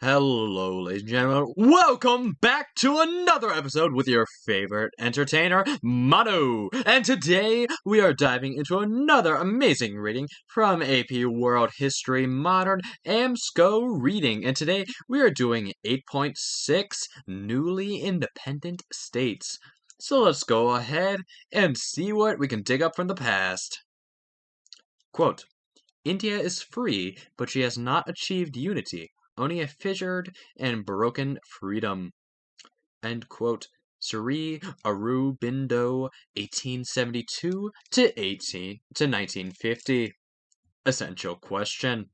Hello, ladies and gentlemen. Welcome back to another episode with your favorite entertainer, Manu. And today we are diving into another amazing reading from AP World History Modern AMSCO reading. And today we are doing 8.6 Newly Independent States. So let's go ahead and see what we can dig up from the past. Quote, India is free, but she has not achieved unity. Only a fissured and broken freedom. End quote. Sri Aurobindo, 1872 to 1950. Essential question.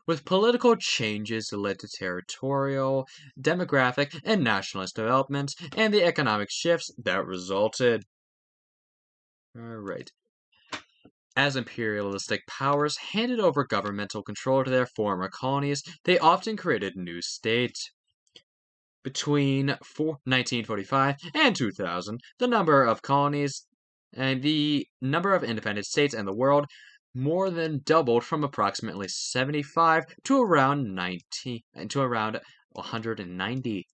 With political changes led to territorial, demographic, and nationalist developments, and the economic shifts that resulted. Alright. As imperialistic powers handed over governmental control to their former colonies, they often created new states. Between 1945 and 2000, the number of colonies and the number of independent states in the world more than doubled from approximately 75 to around 190.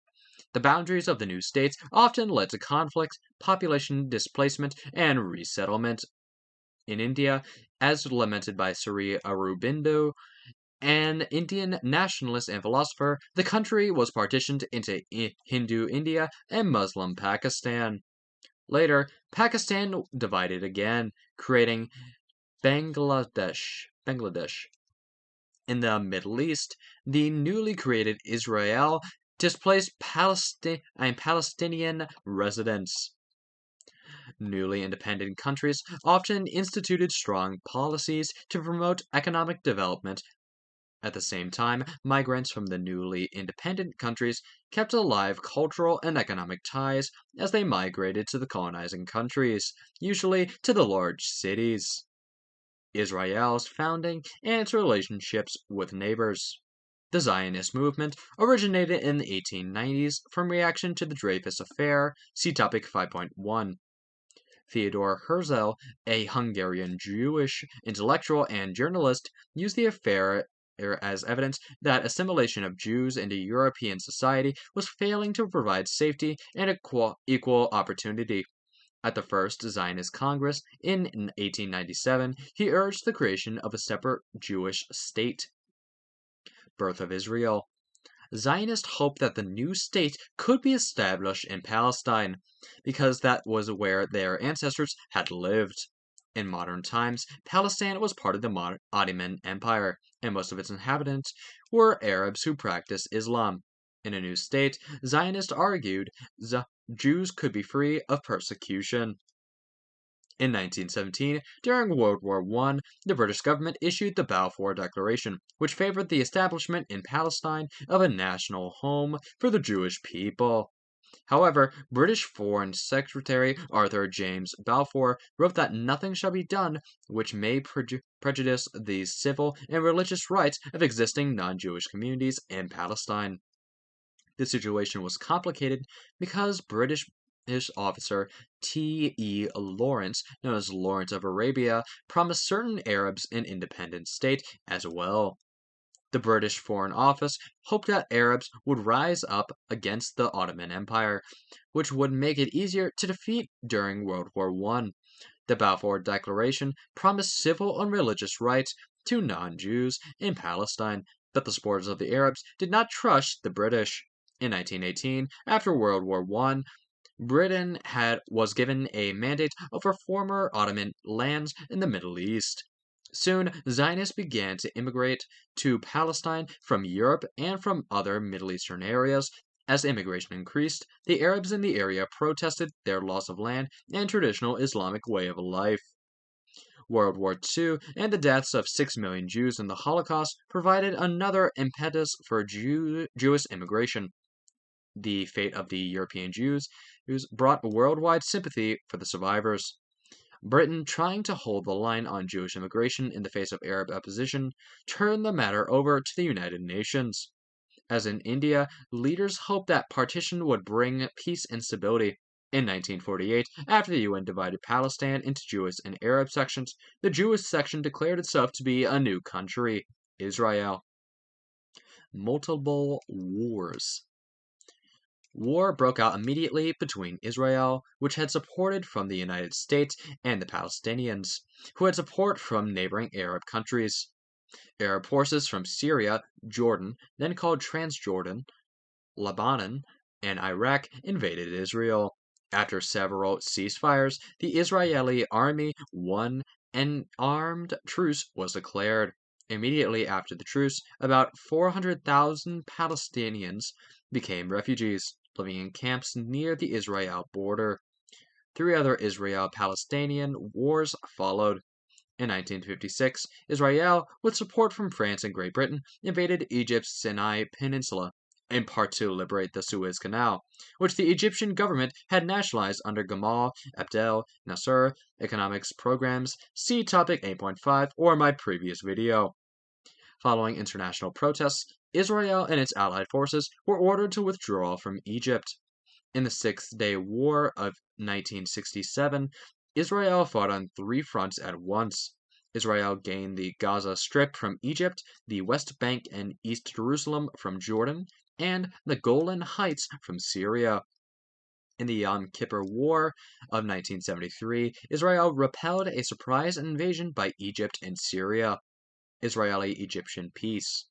The boundaries of the new states often led to conflicts, population displacement, and resettlement. In India, as lamented by Sri Aurobindo, an Indian nationalist and philosopher, the country was partitioned into Hindu India and Muslim Pakistan. Later, Pakistan divided again, creating Bangladesh. In the Middle East, the newly created Israel displaced Palestinian residents. Newly independent countries often instituted strong policies to promote economic development. At the same time, migrants from the newly independent countries kept alive cultural and economic ties as they migrated to the colonizing countries, usually to the large cities. Israel's founding and its relationships with neighbors. The Zionist movement originated in the 1890s from reaction to the Dreyfus Affair, see topic 5.1. Theodor Herzl, a Hungarian Jewish intellectual and journalist, used the affair as evidence that assimilation of Jews into European society was failing to provide safety and equal opportunity. At the first Zionist Congress in 1897, he urged the creation of a separate Jewish state. Birth of Israel. Zionists hoped that the new state could be established in Palestine, because that was where their ancestors had lived. In modern times, Palestine was part of the Ottoman Empire, and most of its inhabitants were Arabs who practiced Islam. In a new state, Zionists argued the Jews could be free of persecution. In 1917, during World War I, the British government issued the Balfour Declaration, which favored the establishment in Palestine of a national home for the Jewish people. However, British Foreign Secretary Arthur James Balfour wrote that nothing shall be done which may prejudice the civil and religious rights of existing non-Jewish communities in Palestine. The situation was complicated because British officer T.E. Lawrence, known as Lawrence of Arabia, promised certain Arabs an independent state as well. The British Foreign Office hoped that Arabs would rise up against the Ottoman Empire, which would make it easier to defeat during World War I. The Balfour Declaration promised civil and religious rights to non-Jews in Palestine, but the supporters of the Arabs did not trust the British. In 1918, after World War I, Britain was given a mandate over former Ottoman lands in the Middle East. Soon, Zionists began to immigrate to Palestine from Europe and from other Middle Eastern areas. As immigration increased, the Arabs in the area protested their loss of land and traditional Islamic way of life. World War II and the deaths of 6 million Jews in the Holocaust provided another impetus for Jewish immigration. The fate of the European Jews brought worldwide sympathy for the survivors. Britain, trying to hold the line on Jewish immigration in the face of Arab opposition, turned the matter over to the United Nations. As in India, leaders hoped that partition would bring peace and stability. In 1948, after the UN divided Palestine into Jewish and Arab sections, the Jewish section declared itself to be a new country, Israel. multiple wars. War broke out immediately between Israel, which had support from the United States, and the Palestinians, who had support from neighboring Arab countries. Arab forces from Syria, Jordan, then called Transjordan, Lebanon, and Iraq invaded Israel. After several ceasefires, the Israeli army won and armed truce was declared. Immediately after the truce, about 400,000 Palestinians became refugees, living in camps near the Israel border. Three other Israel-Palestinian wars followed. In 1956, Israel, with support from France and Great Britain, invaded Egypt's Sinai Peninsula, in part to liberate the Suez Canal, which the Egyptian government had nationalized under Gamal Abdel Nasser economics programs. See topic 8.5 or my previous video. Following international protests, Israel and its allied forces were ordered to withdraw from Egypt. In the Six-Day War of 1967, Israel fought on three fronts at once. Israel gained the Gaza Strip from Egypt, the West Bank and East Jerusalem from Jordan, and the Golan Heights from Syria. In the Yom Kippur War of 1973, Israel repelled a surprise invasion by Egypt and Syria. Israeli-Egyptian peace.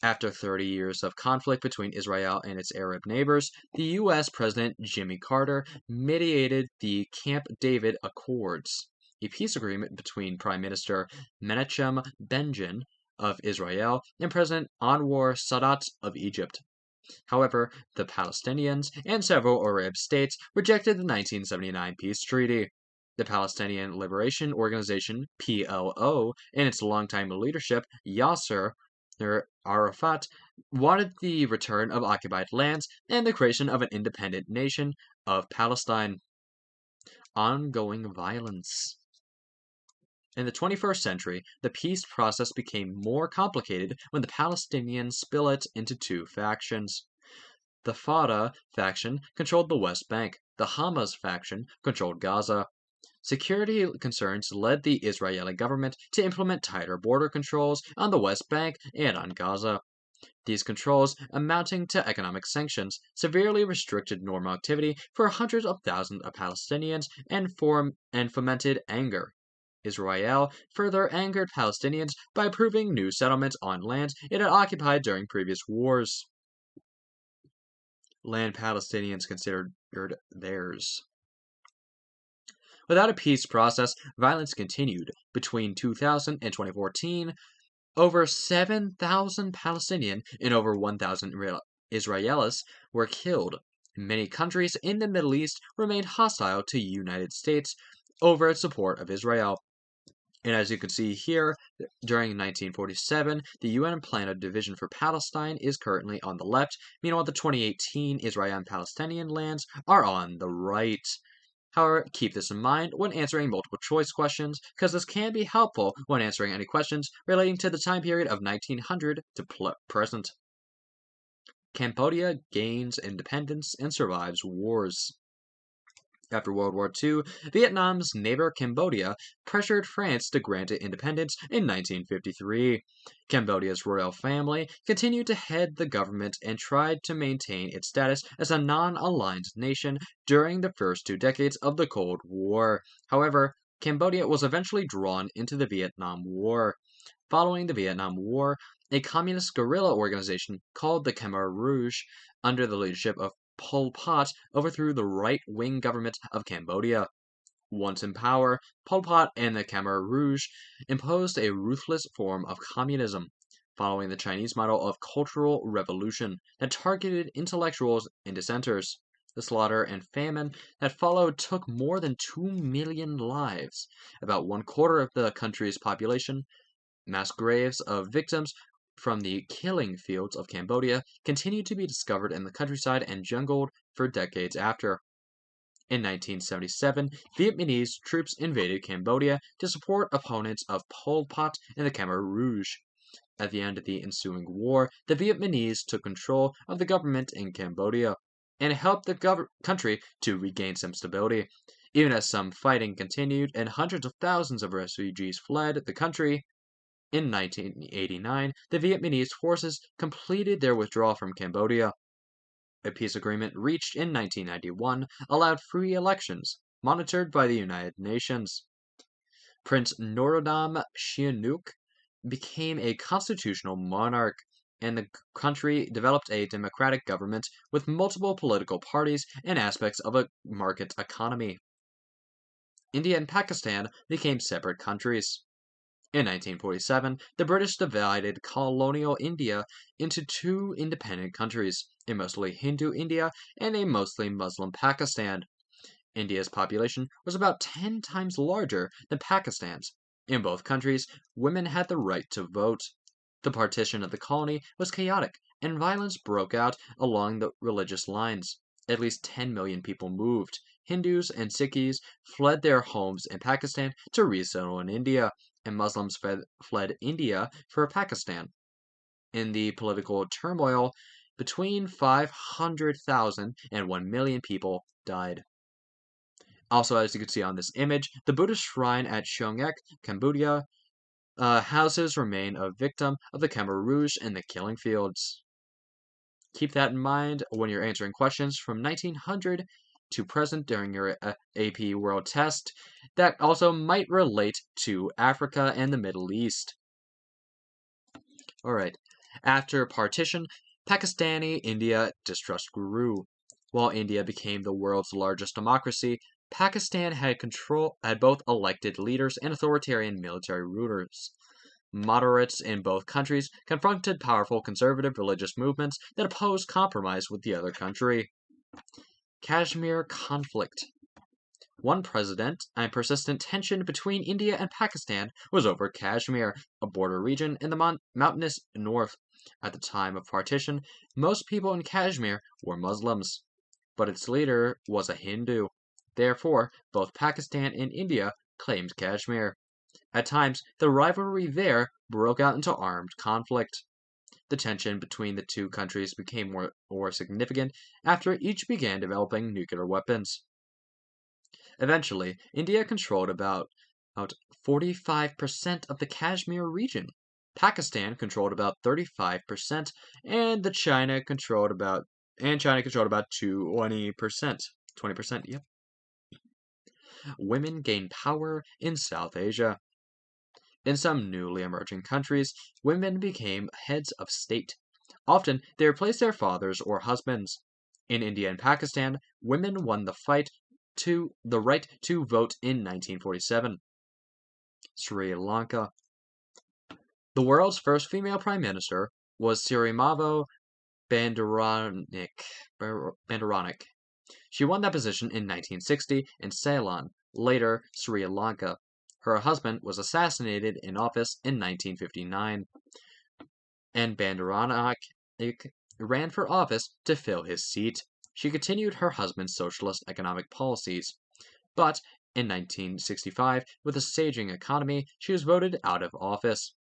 After 30 years of conflict between Israel and its Arab neighbors, the U.S. President Jimmy Carter mediated the Camp David Accords, a peace agreement between Prime Minister Menachem Begin of Israel and President Anwar Sadat of Egypt. However, the Palestinians and several Arab states rejected the 1979 peace treaty. The Palestinian Liberation Organization, PLO, and its longtime leadership, Yasser Arafat, wanted the return of occupied lands and the creation of an independent nation of Palestine. Ongoing violence. In the 21st century, the peace process became more complicated when the Palestinians split into two factions. The Fatah faction controlled the West Bank. The Hamas faction controlled Gaza. Security concerns led the Israeli government to implement tighter border controls on the West Bank and on Gaza. These controls, amounting to economic sanctions, severely restricted normal activity for hundreds of thousands of Palestinians and fomented anger. Israel further angered Palestinians by approving new settlements on lands it had occupied during previous wars. Land Palestinians considered theirs. Without a peace process, violence continued. Between 2000 and 2014, over 7,000 Palestinian and over 1,000 Israelis were killed. Many countries in the Middle East remained hostile to the United States over its support of Israel. And as you can see here, during 1947, the UN planned a division for Palestine is currently on the left, meanwhile the 2018 Israel and Palestinian lands are on the right. However, keep this in mind when answering multiple choice questions, because this can be helpful when answering any questions relating to the time period of 1900 to present. Cambodia gains independence and survives wars. After World War II, Vietnam's neighbor Cambodia pressured France to grant it independence in 1953. Cambodia's royal family continued to head the government and tried to maintain its status as a non-aligned nation during the first 2 decades of the Cold War. However, Cambodia was eventually drawn into the Vietnam War. Following the Vietnam War, a communist guerrilla organization called the Khmer Rouge, under the leadership of Pol Pot, overthrew the right-wing government of Cambodia. Once in power, Pol Pot and the Khmer Rouge imposed a ruthless form of communism, following the Chinese model of cultural revolution that targeted intellectuals and dissenters. The slaughter and famine that followed took more than 2 million lives, about 1/4 of the country's population. Mass graves of victims from the killing fields of Cambodia continued to be discovered in the countryside and jungled for decades after. In 1977, Vietnamese troops invaded Cambodia to support opponents of Pol Pot and the Khmer Rouge. At the end of the ensuing war, the Vietnamese took control of the government in Cambodia and helped the country to regain some stability. Even as some fighting continued and hundreds of thousands of refugees fled the country, In 1989, the Vietnamese forces completed their withdrawal from Cambodia. A peace agreement reached in 1991 allowed free elections, monitored by the United Nations. Prince Norodom Sihanouk became a constitutional monarch, and the country developed a democratic government with multiple political parties and aspects of a market economy. India and Pakistan became separate countries. In 1947, the British divided colonial India into two independent countries, a mostly Hindu India and a mostly Muslim Pakistan. India's population was about 10 times larger than Pakistan's. In both countries, women had the right to vote. The partition of the colony was chaotic, and violence broke out along the religious lines. At least 10 million people moved. Hindus and Sikhs fled their homes in Pakistan to resettle in India, and Muslims fled India for Pakistan. In the political turmoil, between 500,000 and 1 million people died. Also, as you can see on this image, the Buddhist shrine at Shongek, Cambodia, houses remain a victim of the Khmer Rouge and the killing fields. Keep that in mind when you're answering questions from 1900 to present during your AP World Test that also might relate to Africa and the Middle East. Alright, after partition, Pakistani India distrust grew. While India became the world's largest democracy, Pakistan had both elected leaders and authoritarian military rulers. Moderates in both countries confronted powerful conservative religious movements that opposed compromise with the other country. Kashmir conflict. One president and persistent tension between India and Pakistan was over Kashmir, a border region in the mountainous north. At the time of partition, most people in Kashmir were Muslims, but its leader was a Hindu. Therefore, both Pakistan and India claimed Kashmir. At times, the rivalry there broke out into armed conflict. The tension between the two countries became more significant after each began developing nuclear weapons. Eventually, India controlled about 45% of the Kashmir region. Pakistan controlled about 35%, and China controlled about 20%. 20%, yep. Women gained power in South Asia. In some newly emerging countries, women became heads of state. Often, they replaced their fathers or husbands. In India and Pakistan, women won the right to vote in 1947. Sri Lanka. The world's first female prime minister was Sirimavo Bandaranaike. She won that position in 1960 in Ceylon, later Sri Lanka. Her husband was assassinated in office in 1959, and Bandaranaike ran for office to fill his seat. She continued her husband's socialist economic policies. But in 1965, with a saging economy, she was voted out of office.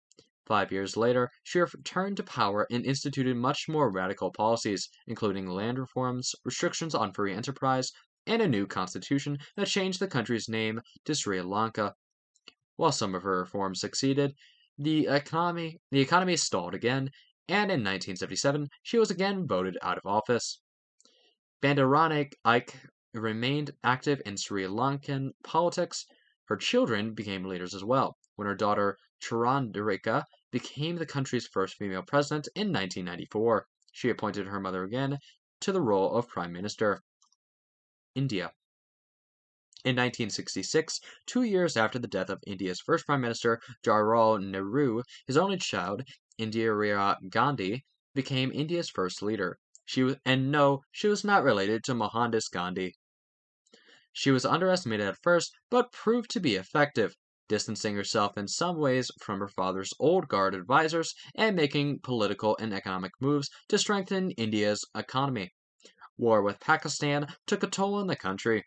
5 years later, she returned to power and instituted much more radical policies, including land reforms, restrictions on free enterprise, and a new constitution that changed the country's name to Sri Lanka. While some of her reforms succeeded, the economy stalled again, and in 1977, she was again voted out of office. Bandaranaike remained active in Sri Lankan politics. Her children became leaders as well, when her daughter Charandarika became the country's first female president in 1994. She appointed her mother again to the role of prime minister. India. In 1966, 2 years after the death of India's first prime minister, Jawaharlal Nehru, his only child, Indira Gandhi, became India's first leader. She was not related to Mohandas Gandhi. She was underestimated at first, but proved to be effective, distancing herself in some ways from her father's old guard advisors and making political and economic moves to strengthen India's economy. War with Pakistan took a toll on the country,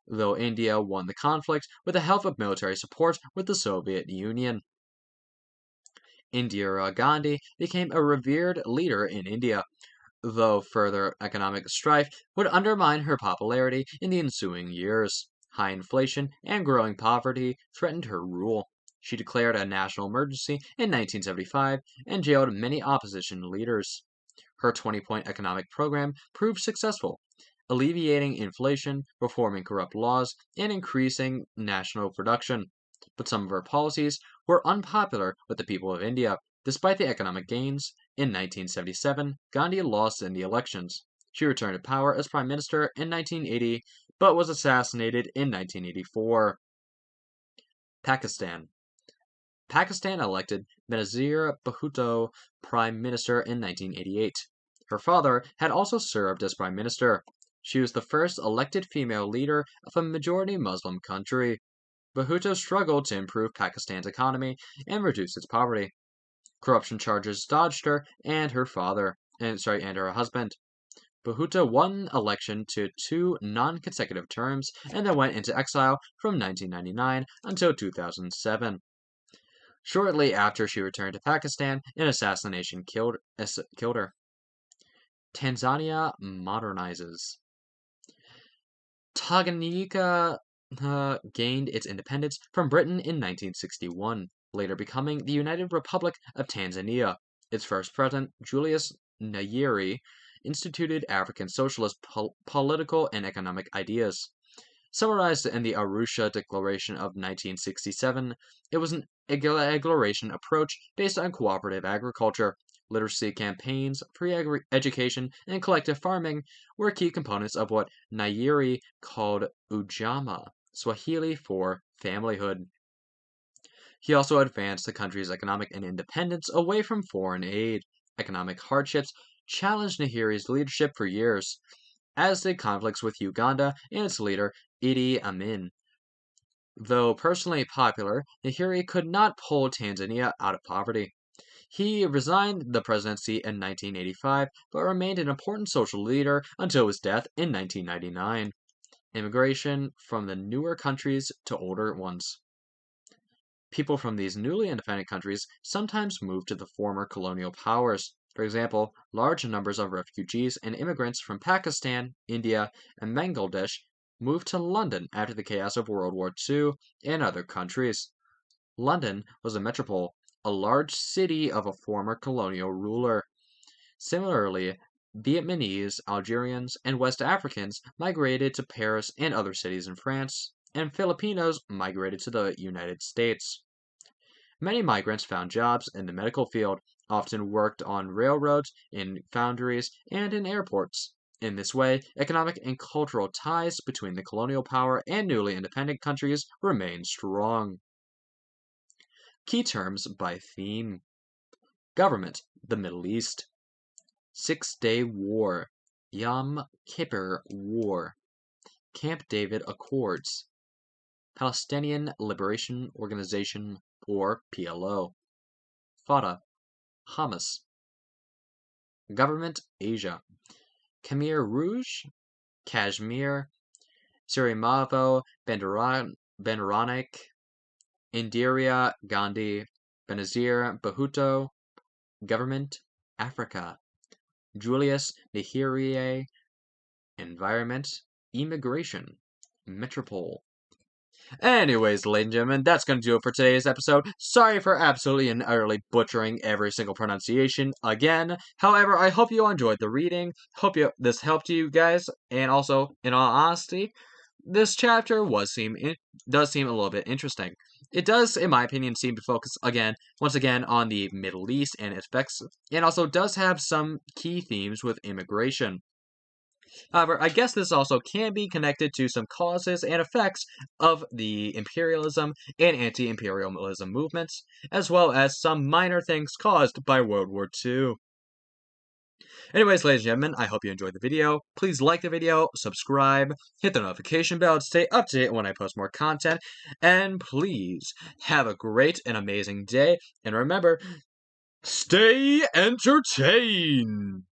though India won the conflict with the help of military support with the Soviet Union. Indira Gandhi became a revered leader in India, though further economic strife would undermine her popularity in the ensuing years. High inflation and growing poverty threatened her rule. She declared a national emergency in 1975 and jailed many opposition leaders. Her 20-point economic program proved successful, alleviating inflation, reforming corrupt laws, and increasing national production. But some of her policies were unpopular with the people of India. Despite the economic gains, in 1977, Gandhi lost in the elections. She returned to power as prime minister in 1980, but was assassinated in 1984. Pakistan. Pakistan elected Benazir Bhutto prime minister in 1988. Her father had also served as prime minister. She was the first elected female leader of a majority Muslim country. Bhutto struggled to improve Pakistan's economy and reduce its poverty. Corruption charges dodged her and her husband. Bhutto won election to 2 non-consecutive terms and then went into exile from 1999 until 2007. Shortly after she returned to Pakistan, an assassination killed her. Tanzania modernizes. Tanganyika gained its independence from Britain in 1961, later becoming the United Republic of Tanzania. Its first president, Julius Nyerere, instituted African socialist political and economic ideas. Summarized in the Arusha Declaration of 1967, it was an agrarian approach based on cooperative agriculture. Literacy campaigns, free education, and collective farming were key components of what Nyerere called ujamaa, Swahili for familyhood. He also advanced the country's economic independence away from foreign aid. Economic hardships challenged Nyerere's leadership for years, as did conflicts with Uganda and its leader, Idi Amin. Though personally popular, Nyerere could not pull Tanzania out of poverty. He resigned the presidency in 1985, but remained an important social leader until his death in 1999. Immigration from the newer countries to older ones. People from these newly independent countries sometimes moved to the former colonial powers. For example, large numbers of refugees and immigrants from Pakistan, India, and Bangladesh moved to London after the chaos of World War II and other countries. London was a metropole, a large city of a former colonial ruler. Similarly, Vietnamese, Algerians, and West Africans migrated to Paris and other cities in France, and Filipinos migrated to the United States. Many migrants found jobs in the medical field, often worked on railroads, in foundries, and in airports. In this way, economic and cultural ties between the colonial power and newly independent countries remain strong. Key terms by theme. Government, the Middle East. 6-Day War, Yom Kippur War, Camp David Accords, Palestinian Liberation Organization, or PLO, Fatah, Hamas. Government, Asia, Khmer Rouge, Kashmir, Sirimavo Bandaranaike, Indira Gandhi, Benazir Bhutto. Government, Africa, Julius Nyerere. Environment, immigration, metropole. Anyways, ladies and gentlemen, that's going to do it for today's episode. Sorry for absolutely and utterly butchering every single pronunciation again. However, I hope you enjoyed the reading. Hope this helped you guys. And also, in all honesty, this chapter does seem a little bit interesting. It does, in my opinion, seem to focus once again on the Middle East and its effects, and also does have some key themes with immigration. However, I guess this also can be connected to some causes and effects of the imperialism and anti-imperialism movements, as well as some minor things caused by World War II. Anyways, ladies and gentlemen, I hope you enjoyed the video. Please like the video, subscribe, hit the notification bell to stay up to date when I post more content, and please have a great and amazing day, and remember, stay entertained!